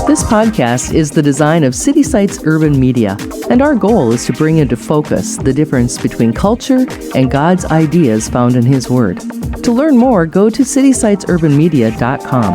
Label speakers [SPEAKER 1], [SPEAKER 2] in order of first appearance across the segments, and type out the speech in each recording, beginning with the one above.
[SPEAKER 1] This podcast is the design of City Sites Urban Media, and our goal is to bring into focus the difference between culture and God's ideas found in His Word. To learn more, go to citysitesurbanmedia.com.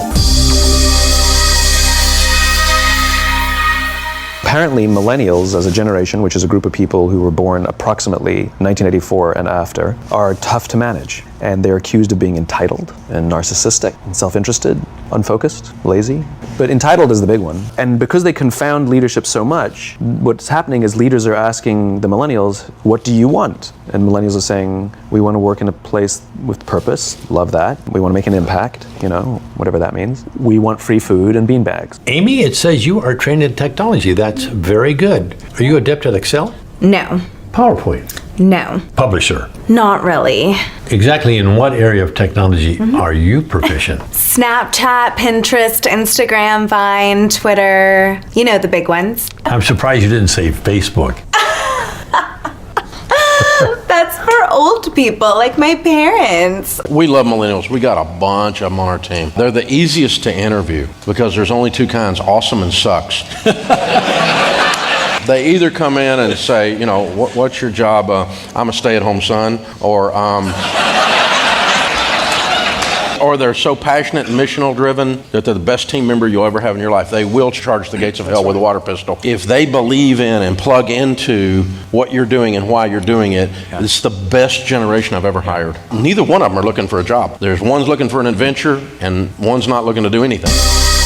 [SPEAKER 2] Apparently, millennials as a generation, which is a group of people who were born approximately 1984 and after, are tough to manage. And they're accused of being entitled and narcissistic and self-interested, unfocused, lazy. But entitled is the big one. And because they confound leadership so much, what's happening is leaders are asking the millennials, what do you want? And millennials are saying, we want to work in a place with purpose, love that. We want to make an impact, whatever that means. We want free food and beanbags.
[SPEAKER 3] Amy, it says you are trained in technology. That's very good. Are you adept at Excel?
[SPEAKER 4] No.
[SPEAKER 3] PowerPoint?
[SPEAKER 4] No.
[SPEAKER 3] Publisher?
[SPEAKER 4] Not really.
[SPEAKER 3] Exactly in what area of technology are you proficient?
[SPEAKER 4] Snapchat, Pinterest, Instagram, Vine, Twitter, the big ones.
[SPEAKER 3] I'm surprised you didn't say Facebook.
[SPEAKER 4] That's for old people, like my parents.
[SPEAKER 5] We love millennials. We got a bunch of them on our team. They're the easiest to interview because there's only two kinds, awesome and sucks. They either come in and say, what's your job? I'm a stay-at-home son, or they're so passionate and missional driven that they're the best team member you'll ever have in your life. They will charge the gates of hell with a water pistol. If they believe in and plug into what you're doing and why you're doing it, it's the best generation I've ever hired. Neither one of them are looking for a job. There's one's looking for an adventure and one's not looking to do anything.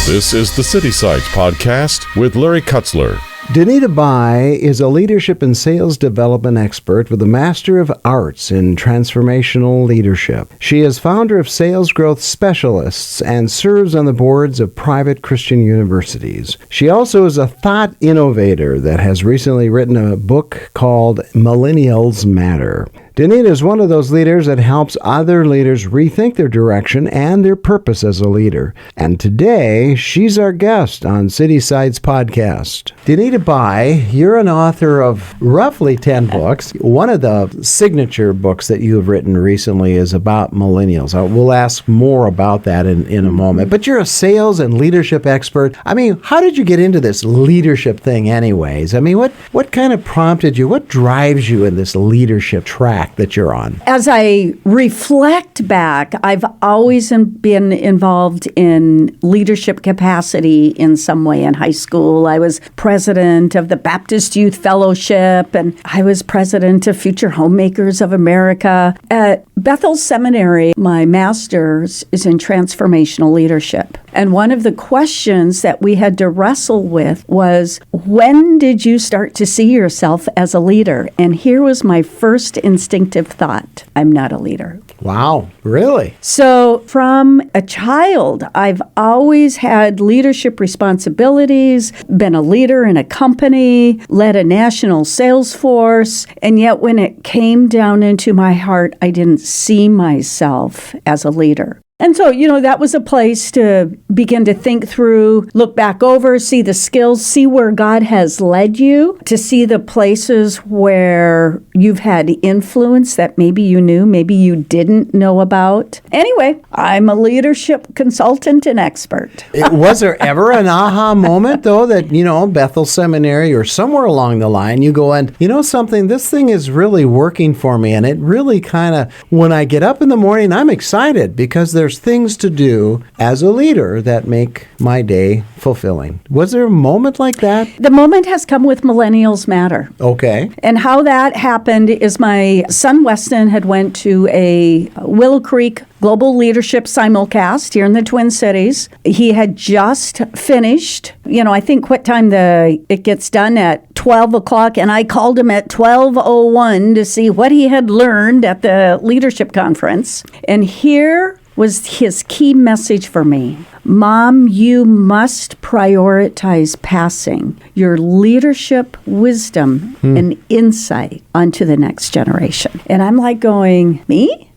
[SPEAKER 6] This is the City Sites Podcast with Larry Kutzler.
[SPEAKER 7] Danita Bye is a leadership and sales development expert with a Master of Arts in Transformational Leadership. She is founder of Sales Growth Specialists and serves on the boards of private Christian universities. She also is a thought innovator that has recently written a book called Millennials Matter. Danita is one of those leaders that helps other leaders rethink their direction and their purpose as a leader. And today, she's our guest on City Sites Podcast. Danita Bye, you're an author of roughly 10 books. One of the signature books that you have written recently is about millennials. We'll ask more about that in a moment. But you're a sales and leadership expert. How did you get into this leadership thing anyways? What kind of prompted you? What drives you in this leadership track that you're on?
[SPEAKER 8] As I reflect back, I've always been involved in leadership capacity in some way. In high school, I was president of the Baptist Youth Fellowship, and I was president of Future Homemakers of America. At Bethel Seminary, my master's is in transformational leadership. And one of the questions that we had to wrestle with was, when did you start to see yourself as a leader? And here was my first instinctive thought: I'm not a leader.
[SPEAKER 7] Wow, really?
[SPEAKER 8] So from a child, I've always had leadership responsibilities, been a leader in a company, led a national sales force, and yet when it came down into my heart, I didn't see myself as a leader. And so, that was a place to begin to think through, look back over, see the skills, see where God has led you, to see the places where you've had influence that maybe you knew, maybe you didn't know about. Anyway, I'm a leadership consultant and expert.
[SPEAKER 7] Was there ever an aha moment, though, that, Bethel Seminary or somewhere along the line, you go and, something, this thing is really working for me, and it really kind of, when I get up in the morning, I'm excited because there's things to do as a leader that make my day fulfilling. Was there a moment like that?
[SPEAKER 8] The moment has come with Millennials Matter.
[SPEAKER 7] Okay.
[SPEAKER 8] And how that happened is my son Weston had went to a Willow Creek Global Leadership simulcast here in the Twin Cities. He had just finished, I think what time it gets done at 12 o'clock, and I called him at 12:01 to see what he had learned at the leadership conference. And here was his key message for me. Mom, you must prioritize passing your leadership wisdom and insight onto the next generation. And I'm like going, me?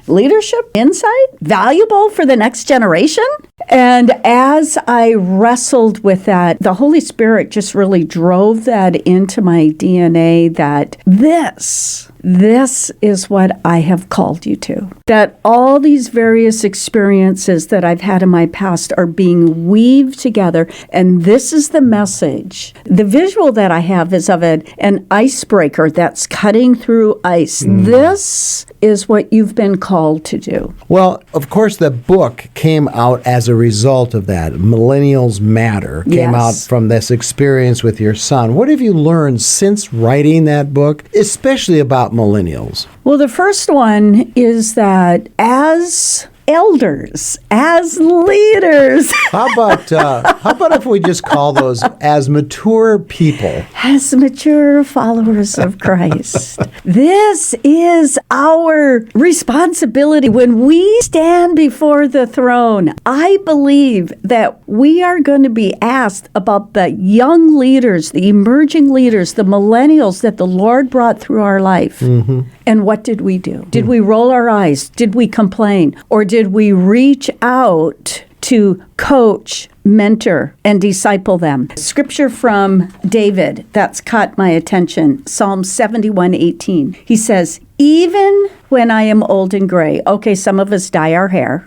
[SPEAKER 8] Leadership, insight, valuable for the next generation? And as I wrestled with that, the Holy Spirit just really drove that into my DNA, that this this is what I have called you to. That all these various experiences that I've had in my past are being weaved together, and this is the message. The visual that I have is of an icebreaker that's cutting through ice. This is what you've been called to do.
[SPEAKER 7] Well, of course, the book came out as a result of that. Millennials Matter came out from this experience with your son. What have you learned since writing that book, especially about millennials?
[SPEAKER 8] Well, the first one is that as elders, as leaders,
[SPEAKER 7] How about if we just call those as mature people?
[SPEAKER 8] as mature followers of Christ, this is our responsibility when we stand before the throne. I believe that we are going to be asked about the young leaders, the emerging leaders, the millennials that the Lord brought through our life. And what did we do? Did we roll our eyes? Did we complain? Or did we reach out to coach, mentor, and disciple them? Scripture from David that's caught my attention, Psalm 71:18. He says, even when I am old and gray, okay, some of us dye our hair.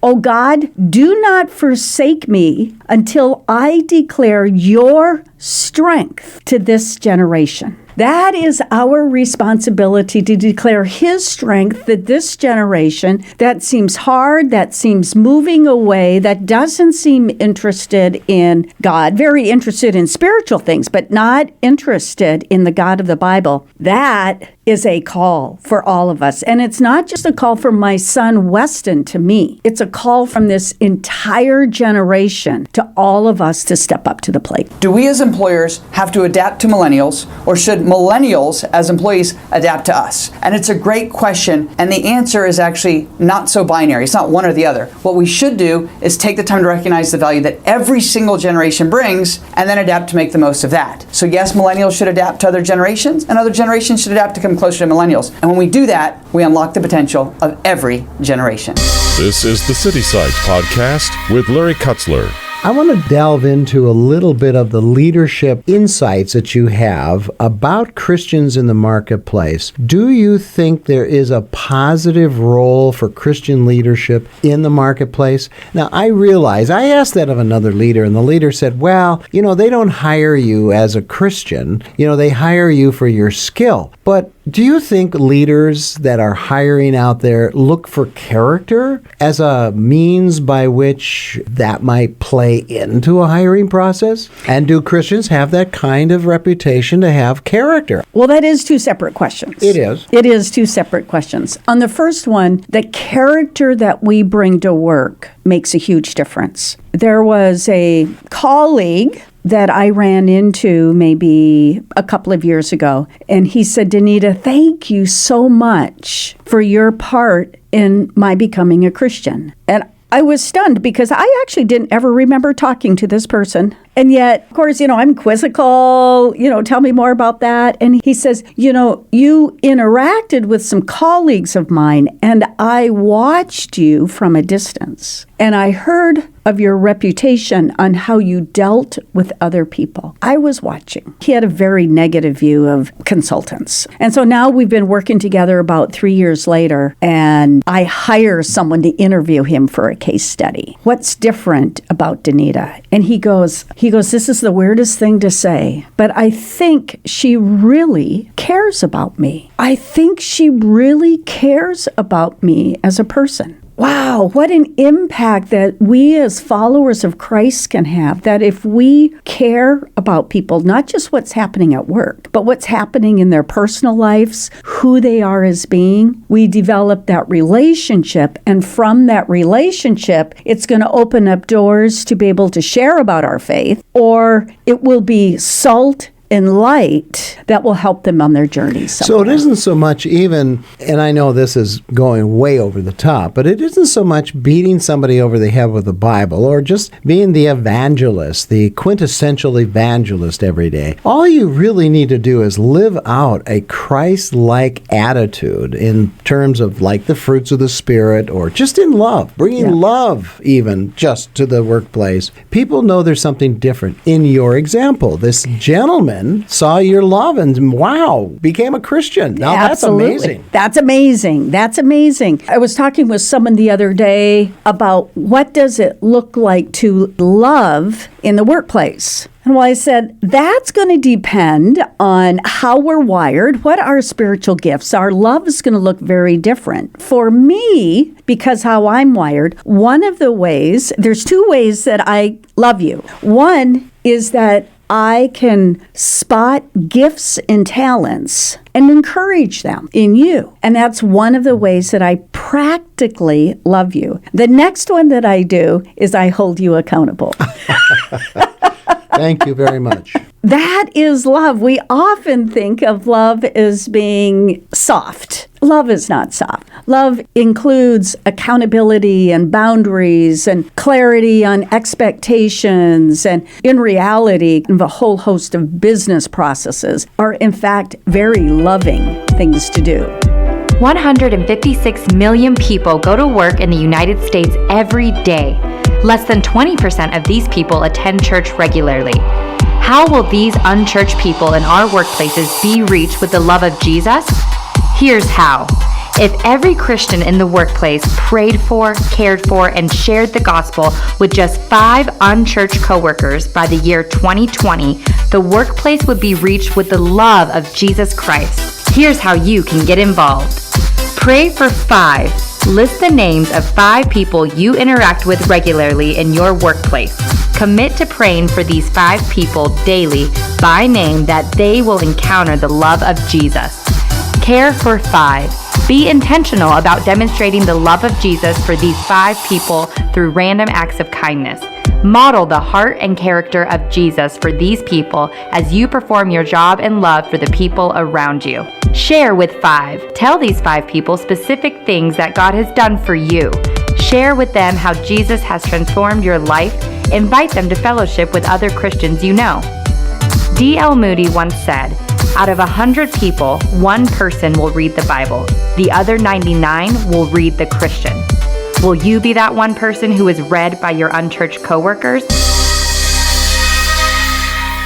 [SPEAKER 8] Oh God, do not forsake me until I declare your strength to this generation. That is our responsibility, to declare his strength to this generation that seems hard, that seems moving away, that doesn't seem interested in God, very interested in spiritual things, but not interested in the God of the Bible. That is a call for all of us. And it's not just a call from my son Weston to me. It's a call from this entire generation to all of us to step up to the plate.
[SPEAKER 9] Do we as employers have to adapt to millennials, or should millennials as employees adapt to us? And it's a great question, and the answer is actually not so binary. It's not one or the other. What we should do is take the time to recognize the value that every single generation brings and then adapt to make the most of that. So yes, millennials should adapt to other generations, and other generations should adapt to come closer to millennials. And when we do that, we unlock the potential of every generation.
[SPEAKER 6] This is the City Sites Podcast with Larry Kutzler.
[SPEAKER 7] I want to delve into a little bit of the leadership insights that you have about Christians in the marketplace. Do you think there is a positive role for Christian leadership in the marketplace? Now, I realize, I asked that of another leader, and the leader said, well, they don't hire you as a Christian. They hire you for your skill. But do you think leaders that are hiring out there look for character as a means by which that might play into a hiring process? And do Christians have that kind of reputation to have character?
[SPEAKER 8] Well, that is two separate questions.
[SPEAKER 7] It is.
[SPEAKER 8] It is two separate questions. On the first one, the character that we bring to work makes a huge difference. There was a colleague that I ran into maybe a couple of years ago, and he said, Danita, thank you so much for your part in my becoming a Christian. And I was stunned because I actually didn't ever remember talking to this person. And yet, of course, I'm quizzical, tell me more about that. And he says, you interacted with some colleagues of mine, and I watched you from a distance. And I heard of your reputation on how you dealt with other people. I was watching. He had a very negative view of consultants. And so now we've been working together about 3 years later, and I hire someone to interview him for a case study. What's different about Danita? And he goes, this is the weirdest thing to say, but I think she really cares about me. I think she really cares about me as a person. Wow, what an impact that we as followers of Christ can have, that if we care about people, not just what's happening at work, but what's happening in their personal lives, who they are as being, we develop that relationship, and from that relationship, it's going to open up doors to be able to share about our faith, or it will be salt and light that will help them on their journey somewhere.
[SPEAKER 7] So it isn't so much even, and I know this is going way over the top, but it isn't so much beating somebody over the head with the Bible or just being the evangelist, the quintessential evangelist every day. All you really need to do is live out a Christ-like attitude in terms of like the fruits of the Spirit, or just in love, bringing love even just to the workplace. People know there's something different in your example. This gentleman woman saw your love and, wow, became a Christian. Now,
[SPEAKER 8] Absolutely.
[SPEAKER 7] that's amazing.
[SPEAKER 8] That's amazing. That's amazing. I was talking with someone the other day about what does it look like to love in the workplace. And well, I said, that's going to depend on how we're wired, what our spiritual gifts are. Love is going to look very different. For me, because how I'm wired, one of the ways, there's two ways that I love you. One is that I can spot gifts and talents and encourage them in you. And that's one of the ways that I practically love you. The next one that I do is I hold you accountable.
[SPEAKER 7] Thank you very much.
[SPEAKER 8] That is love. We often think of love as being soft. Love is not soft. Love includes accountability and boundaries and clarity on expectations. And in reality, the whole host of business processes are, in fact, very loving things to do.
[SPEAKER 10] 156 million people go to work in the United States every day. Less than 20% of these people attend church regularly. How will these unchurched people in our workplaces be reached with the love of Jesus? Here's how. If every Christian in the workplace prayed for, cared for, and shared the gospel with just 5 unchurched coworkers by the year 2020, the workplace would be reached with the love of Jesus Christ. Here's how you can get involved. Pray for 5. List the names of 5 people you interact with regularly in your workplace. Commit to praying for these 5 people daily by name that they will encounter the love of Jesus. Care for 5. Be intentional about demonstrating the love of Jesus for these 5 people through random acts of kindness. Model the heart and character of Jesus for these people as you perform your job and love for the people around you. Share with 5. Tell these 5 people specific things that God has done for you. Share with them how Jesus has transformed your life. Invite them to fellowship with other Christians you know. D.L. Moody once said, out of 100 people, 1 person will read the Bible. The other 99 will read the Christian. Will you be that 1 person who is read by your unchurched coworkers?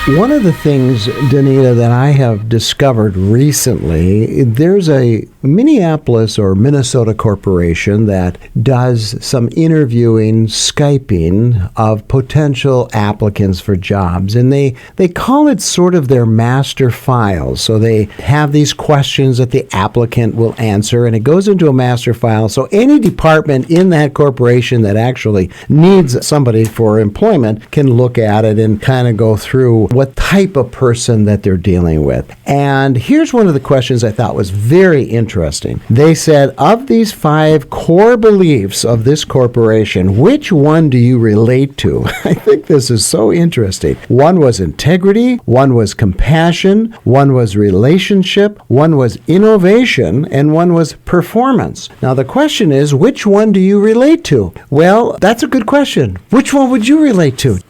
[SPEAKER 7] One of the things, Danita, that I have discovered recently, there's a Minneapolis or Minnesota corporation that does some interviewing, Skyping of potential applicants for jobs. And they call it sort of their master files. So they have these questions that the applicant will answer, and it goes into a master file. So any department in that corporation that actually needs somebody for employment can look at it and kind of go through what type of person that they're dealing with. And here's one of the questions I thought was very interesting. They said, of these 5 core beliefs of this corporation, which one do you relate to? I think this is so interesting. 1 was integrity, 1 was compassion, 1 was relationship, 1 was innovation, and 1 was performance. Now the question is, which one do you relate to? Well, that's a good question. Which one would you relate to?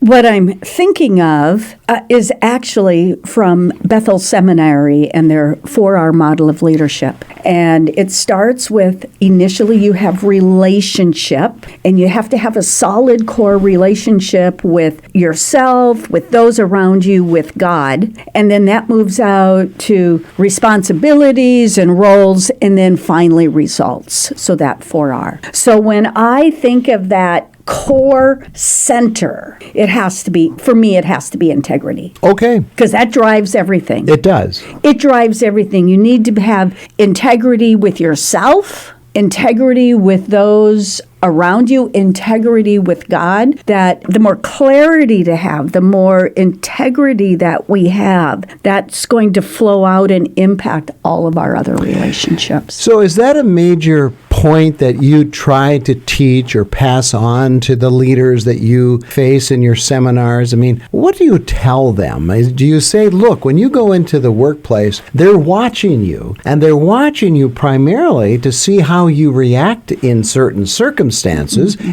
[SPEAKER 8] What I'm thinking of is actually from Bethel Seminary and their 4R model of leadership. And it starts with, initially you have relationship, and you have to have a solid core relationship with yourself, with those around you, with God. And then that moves out to responsibilities and roles, and then finally results. So that 4R. So when I think of that core center, it has to be, for me, it has to be integrity.
[SPEAKER 7] Okay.
[SPEAKER 8] Because that drives everything.
[SPEAKER 7] It does.
[SPEAKER 8] It drives everything. You need to have integrity with yourself, integrity with those around you, integrity with God, that the more clarity to have, the more integrity that we have, that's going to flow out and impact all of our other relationships.
[SPEAKER 7] So is that a major point that you try to teach or pass on to the leaders that you face in your seminars? I mean, what do you tell them? Do you say, look, when you go into the workplace, they're watching you, and they're watching you primarily to see how you react in certain circumstances,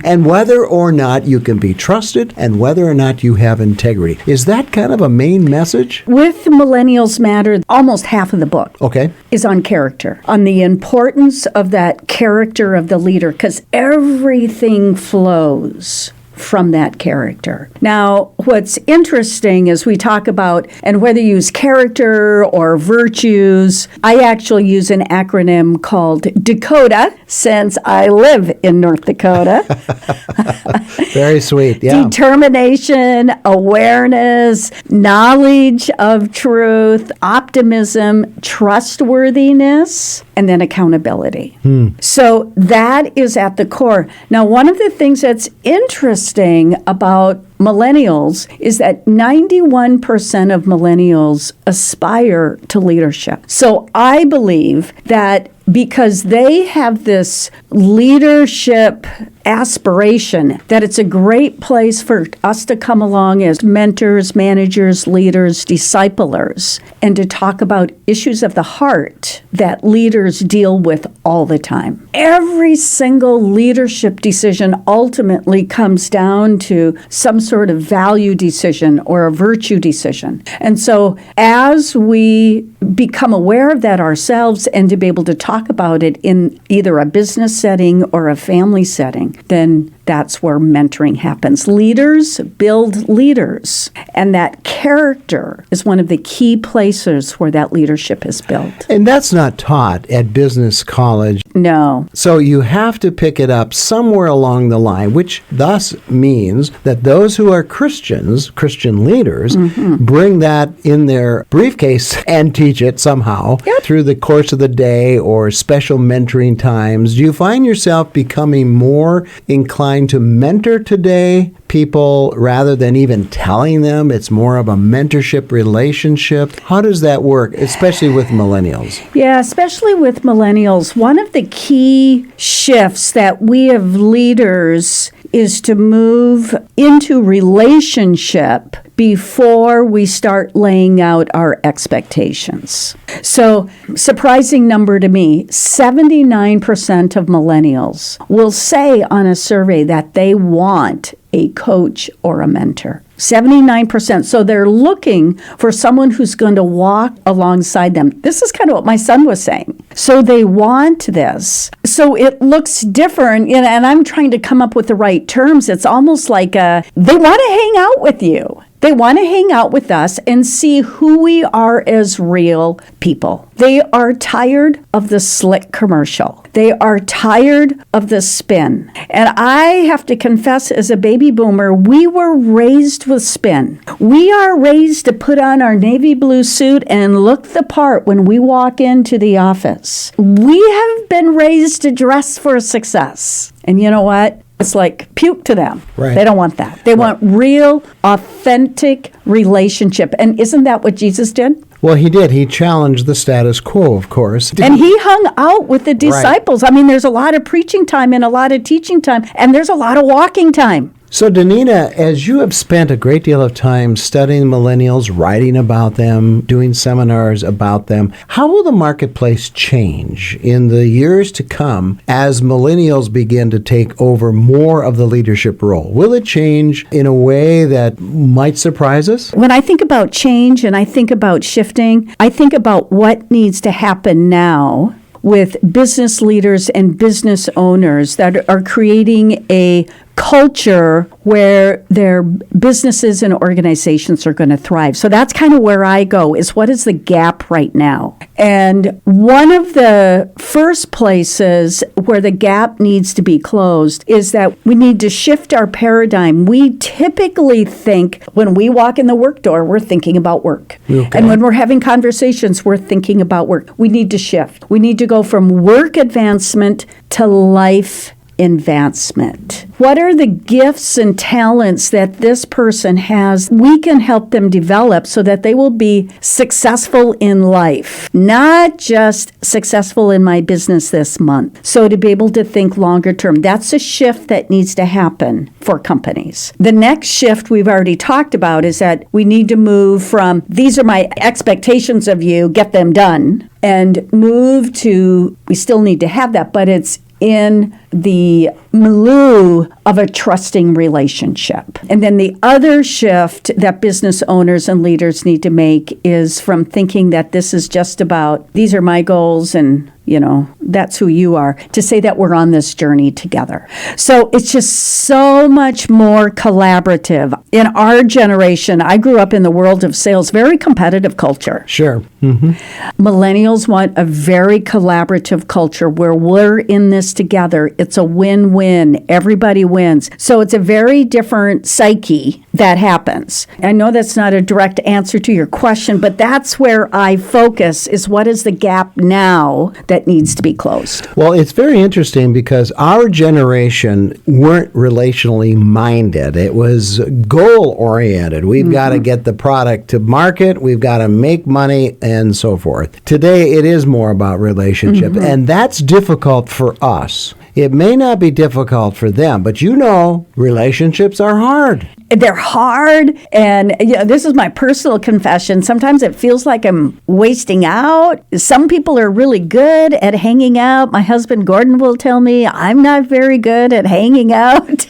[SPEAKER 7] and whether or not you can be trusted, and whether or not you have integrity. Is that kind of a main message?
[SPEAKER 8] With Millennials Matter, almost half of the book is on character, on the importance of that character of the leader, because everything flows from that character. Now, what's interesting is we talk about, and whether you use character or virtues, I actually use an acronym called DAKOTA, since I live in North Dakota.
[SPEAKER 7] Very sweet, yeah.
[SPEAKER 8] Determination, awareness, knowledge of truth, optimism, trustworthiness, and then accountability. So that is at the core. Now, one of the things that's interesting about millennials is that 91% of millennials aspire to leadership. So I believe that because they have this leadership aspiration, that it's a great place for us to come along as mentors, managers, leaders, disciplers, and to talk about issues of the heart that leaders deal with all the time. Every single leadership decision ultimately comes down to some sort of value decision or a virtue decision. And so as we become aware of that ourselves and to be able to talk about it in either a business setting or a family setting, then that's where mentoring happens. Leaders build leaders, and that character is one of the key places where that leadership is built.
[SPEAKER 7] And that's not taught at business college.
[SPEAKER 8] No.
[SPEAKER 7] So you have to pick it up somewhere along the line, which thus means that those who are Christians, Christian leaders, bring that in their briefcase and teach it somehow through the course of the day or special mentoring times. Do you find yourself becoming more inclined to mentor today people rather than even telling them? It's more of a mentorship relationship. How does that work, especially with millennials?
[SPEAKER 8] Yeah, especially with millennials. One of the key shifts that we have leaders is to move into relationship before we start laying out our expectations. So, surprising number to me, 79% of millennials will say on a survey that they want a coach or a mentor. 79%. So they're looking for someone who's going to walk alongside them. This is kind of what my son was saying. So they want this. So it looks different, and I'm trying to come up with the right terms. It's almost like they want to hang out with you. They want to hang out with us and see who we are as real people. They are tired of the slick commercial. They are tired of the spin. And I have to confess, as a baby boomer, we were raised with spin. We are raised to put on our navy blue suit and look the part when we walk into the office. We have been raised to dress for success. And you know what? It's like puke to them.
[SPEAKER 7] Right.
[SPEAKER 8] They don't want that. They want real, authentic relationship. And isn't that what Jesus did?
[SPEAKER 7] Well, he did. He challenged the status quo, of course.
[SPEAKER 8] And he hung out with the disciples. Right. I mean, there's a lot of preaching time and a lot of teaching time, and there's a lot of walking time.
[SPEAKER 7] So, Danita, as you have spent a great deal of time studying millennials, writing about them, doing seminars about them, how will the marketplace change in the years to come as millennials begin to take over more of the leadership role? Will it change in a way that might surprise us?
[SPEAKER 8] When I think about change and I think about shifting, I think about what needs to happen now with business leaders and business owners that are creating a culture where their businesses and organizations are going to thrive. So that's kind of where I go, is what is the gap right now? And one of the first places where the gap needs to be closed is that we need to shift our paradigm. We typically think when we walk in the work door, we're thinking about work. Okay. And when we're having conversations, we're thinking about work. We need to shift. We need to go from work advancement to life advancement. What are the gifts and talents that this person has we can help them develop so that they will be successful in life, not just successful in my business this month? So to be able to think longer term, that's a shift that needs to happen for companies. The next shift we've already talked about is that we need to move from these are my expectations of you, get them done, and move to, we still need to have that, but it's in the milieu of a trusting relationship. And then the other shift that business owners and leaders need to make is from thinking that this is just about, these are my goals and that's who you are, to say that we're on this journey together. So it's just so much more collaborative. In our generation, I grew up in the world of sales, very competitive culture.
[SPEAKER 7] Sure.
[SPEAKER 8] Millennials want a very collaborative culture where we're in this together. It's a win-win. Everybody wins. So it's a very different psyche that happens. I know that's not a direct answer to your question, but that's where I focus, is what is the gap now that needs to be closed.
[SPEAKER 7] Well, it's very interesting because our generation weren't relationally minded. It was goal-oriented. We've got to get the product to market. We've got to make money and so forth. Today, it is more about relationship, and that's difficult for us. It may not be difficult for them, but relationships are hard.
[SPEAKER 8] They're hard, and this is my personal confession. Sometimes it feels like I'm wasting out. Some people are really good at hanging out. My husband Gordon will tell me I'm not very good at hanging out.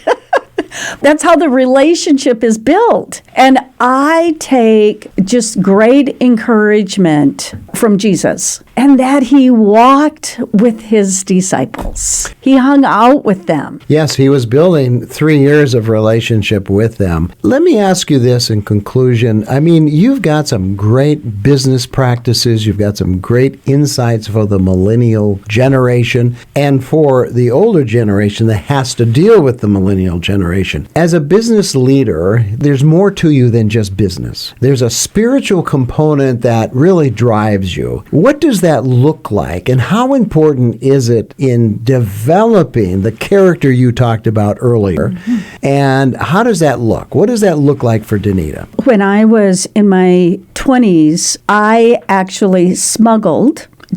[SPEAKER 8] That's how the relationship is built. And I take just great encouragement from Jesus, and that he walked with his disciples. He hung out with them.
[SPEAKER 7] Yes, he was building 3 years of relationship with them. Let me ask you this in conclusion. I mean, you've got some great business practices. You've got some great insights for the millennial generation and for the older generation that has to deal with the millennial generation. As a business leader, there's more to you than just business. There's a spiritual component that really drives you. What does that look like, and how important is it in developing the character you talked about earlier? And how does that look? What does that look like for Danita?
[SPEAKER 8] When I was in my 20s, I actually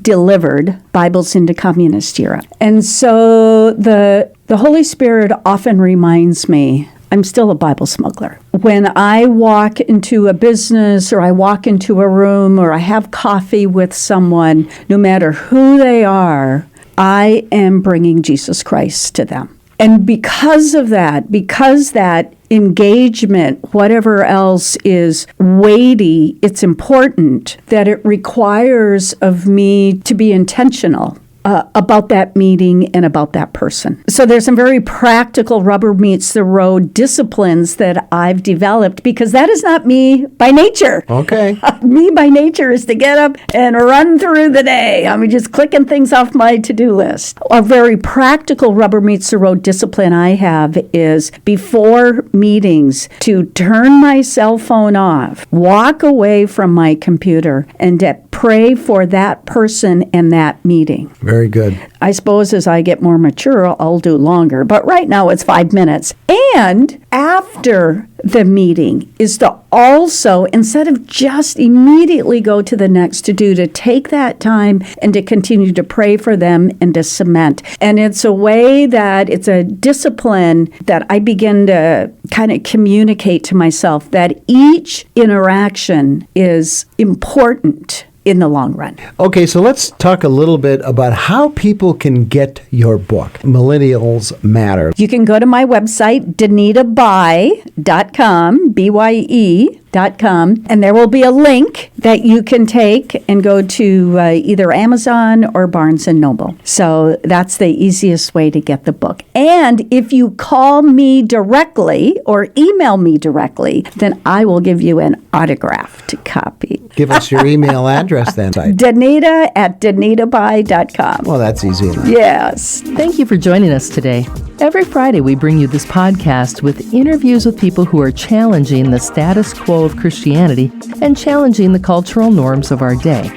[SPEAKER 8] delivered Bibles into communist Europe. And so the Holy Spirit often reminds me I'm still a Bible smuggler. When I walk into a business or I walk into a room or I have coffee with someone, no matter who they are, I am bringing Jesus Christ to them. And because of that, because that engagement, whatever else is weighty, it's important that it requires of me to be intentional about that meeting and about that person. So there's some very practical rubber meets the road disciplines that I've developed because that is not me by nature.
[SPEAKER 7] Okay.
[SPEAKER 8] Me by nature is to get up and run through the day. I mean, just clicking things off my to-do list. A very practical rubber meets the road discipline I have is before meetings to turn my cell phone off, walk away from my computer, and to pray for that person and that meeting.
[SPEAKER 7] Very good.
[SPEAKER 8] I suppose as I get more mature, I'll do longer. But right now it's 5 minutes. And after the meeting is to also, instead of just immediately go to the next to-do, to take that time and to continue to pray for them and to cement. And it's a way that it's a discipline that I begin to kind of communicate to myself that each interaction is important in the long run.
[SPEAKER 7] Okay, so let's talk a little bit about how people can get your book, Millennials Matter.
[SPEAKER 8] You can go to my website, DanitaBye.com, BYE.com, and there will be a link that you can take and go to either Amazon or Barnes & Noble. So that's the easiest way to get the book. And if you call me directly or email me directly, then I will give you an autographed copy.
[SPEAKER 7] Give us your email address then.
[SPEAKER 8] Danita at DanitaBye.com.
[SPEAKER 7] Well, that's easy enough.
[SPEAKER 8] Yes.
[SPEAKER 1] Thank you for joining us today. Every Friday, we bring you this podcast with interviews with people who are challenging the status quo of Christianity and challenging the cultural norms of our day.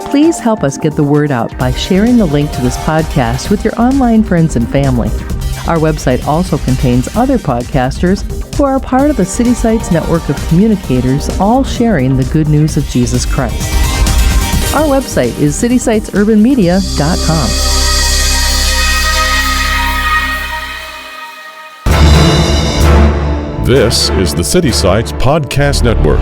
[SPEAKER 1] Please help us get the word out by sharing the link to this podcast with your online friends and family. Our website also contains other podcasters who are part of the City Sites network of communicators, all sharing the good news of Jesus Christ. Our website is citysitesurbanmedia.com.
[SPEAKER 6] This is the City Sites Podcast Network.